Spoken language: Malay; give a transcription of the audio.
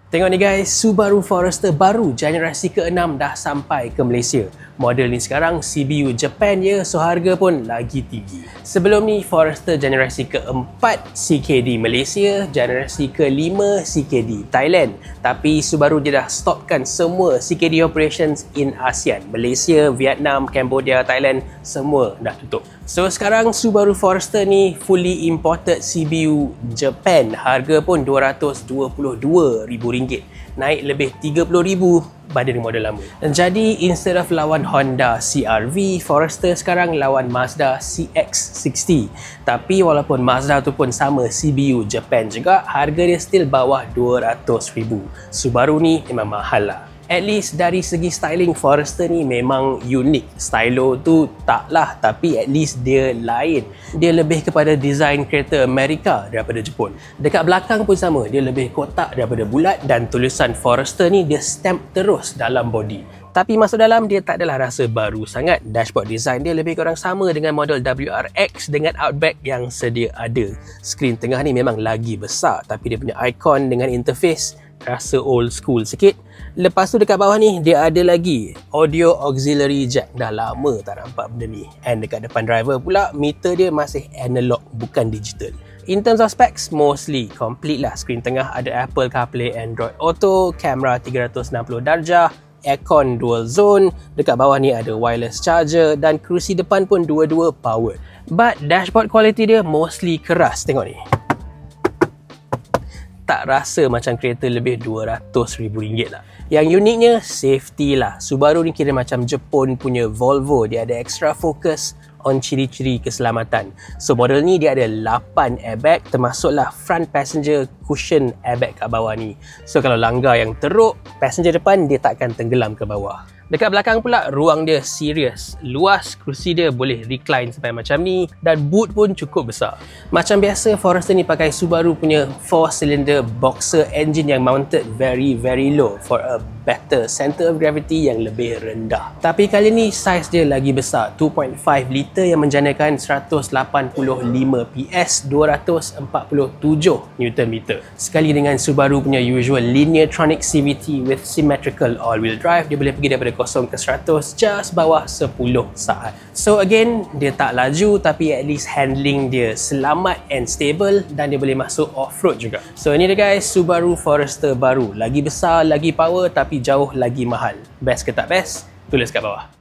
Tengok ni guys, Subaru Forester baru generasi ke-6 dah sampai ke Malaysia. Model ni sekarang CBU Japan je, so harga pun lagi tinggi. Sebelum ni Forester generasi ke-4 CKD Malaysia, generasi ke-5 CKD Thailand. Tapi Subaru dia dah stopkan semua CKD operations in ASEAN. Malaysia, Vietnam, Cambodia, Thailand, semua dah tutup. So sekarang Subaru Forester ni fully imported CBU Japan. Harga pun RM222,000. Naik lebih RM30,000 banding model lama. Jadi instead of lawan Honda CR-V, Forester sekarang lawan Mazda CX-60. Tapi walaupun Mazda tu pun sama CBU Japan juga, harga dia still bawah RM200,000. Subaru ni memang mahal lah. At least dari segi styling, Forester ni memang unik. Stylo tu taklah, tapi at least dia lain. Dia lebih kepada design kereta Amerika daripada Jepun. Dekat belakang pun sama, dia lebih kotak daripada bulat, dan tulisan Forester ni dia stamp terus dalam body. Tapi masuk dalam dia tak adalah rasa baru sangat. Dashboard design dia lebih kurang sama dengan model WRX dengan Outback yang sedia ada. Skrin tengah ni memang lagi besar, tapi dia punya icon dengan interface rasa old school sikit. Lepas tu dekat bawah ni dia ada lagi audio auxiliary jack. Dah lama tak nampak benda ni. And dekat depan driver pula, meter dia masih analog bukan digital. In terms of specs, mostly complete lah. Skrin tengah ada Apple CarPlay, Android Auto, kamera 360 darjah, aircon dual zone, dekat bawah ni ada wireless charger, dan kerusi depan pun dua-dua powered. But dashboard quality dia mostly keras. Tengok ni, tak rasa macam kereta lebih RM200,000 lah. Yang uniknya safety lah. Subaru ni kira macam Jepun punya Volvo. Dia ada extra focus on ciri-ciri keselamatan. So model ni dia ada 8 airbag, termasuklah front passenger cushion airbag kat bawah ni. So kalau langgar yang teruk, passenger depan dia takkan tenggelam ke bawah. Dekat belakang pula, ruang dia serius. Luas, kerusi dia boleh recline sampai macam ni, dan boot pun cukup besar. Macam biasa, Forester ni pakai Subaru punya 4-cylinder boxer engine yang mounted very low for a better center of gravity yang lebih rendah. Tapi kali ni saiz dia lagi besar, 2.5 liter yang menjanakan 185 PS, 247 Nm. Sekali dengan Subaru punya usual Lineartronic CVT with symmetrical all-wheel drive, dia boleh pergi daripada 0 ke 100 just bawah 10 saat. So again, dia tak laju, tapi at least handling dia selamat and stable, dan dia boleh masuk off-road juga. So ini dia guys, Subaru Forester baru. Lagi besar, lagi power, tapi jauh lagi mahal. Best ke tak best? Tulis kat bawah.